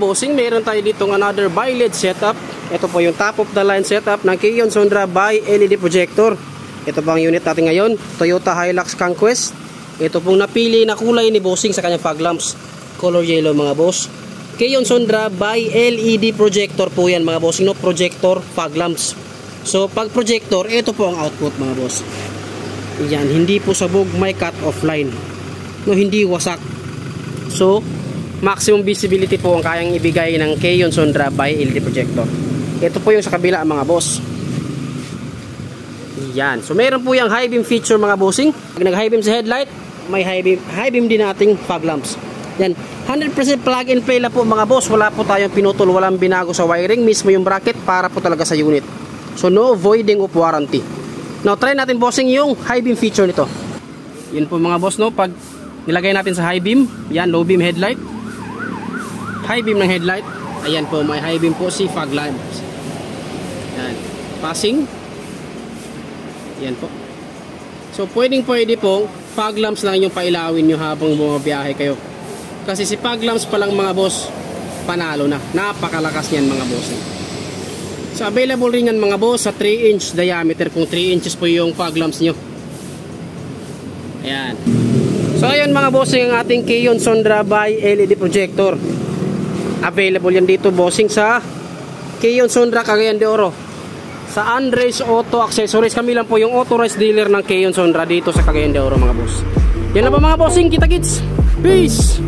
bossing, meron tayo ditong another by LED setup. Ito po yung top of the line setup ng Kion Sondra by LED projector. Ito po ang unit natin ngayon, Toyota Hilux Conquest. Ito pong napili na kulay ni bossing sa kanyang fog lamps, color yellow mga boss. Kion Sondra by LED projector po yan mga bossing, no? Projector fog lamps. So pag projector, ito po ang output mga boss. Yan, hindi po sabog, may cut off line, no, hindi wasak. So maximum visibility po ang kayang ibigay ng Kion Sondra by LED projector. Ito po yung sa kabila mga boss. Yan, so meron po yung high beam feature mga bossing. Pag nag high beam sa headlight, may high beam din nating fog lamps. Yan, 100% plug and play lang po mga boss. Wala po tayong pinutol, walang binago sa wiring, mismo yung bracket para po talaga sa unit. So no voiding of warranty. Now try natin bossing yung high beam feature nito. Yun po mga boss, no, pag nilagay natin sa high beam, yan, low beam headlight, high beam ng headlight, ayan po, may high beam po si fog lamps. Yan, passing, yan po. So pwede po fog lamps lang yung pailawin nyo habang bumabiyahe kayo. Kasi si fog lamps pa lang mga boss, panalo na. Napakalakas niyan mga boss. So available rin yan mga boss sa 3-inch diameter, kung 3 inches po yung fog lamps nyo. Ayan. So ayun mga bossing, ang ating Kion Sondra by LED projector. Available yan dito bossing sa Kion Sondra Cagayan de Oro, sa Andres Auto Accessories. Kami lang po yung authorized dealer ng Kion Sondra dito sa Cagayan de Oro mga boss. Yan na ba mga bossing, kita kits. Peace.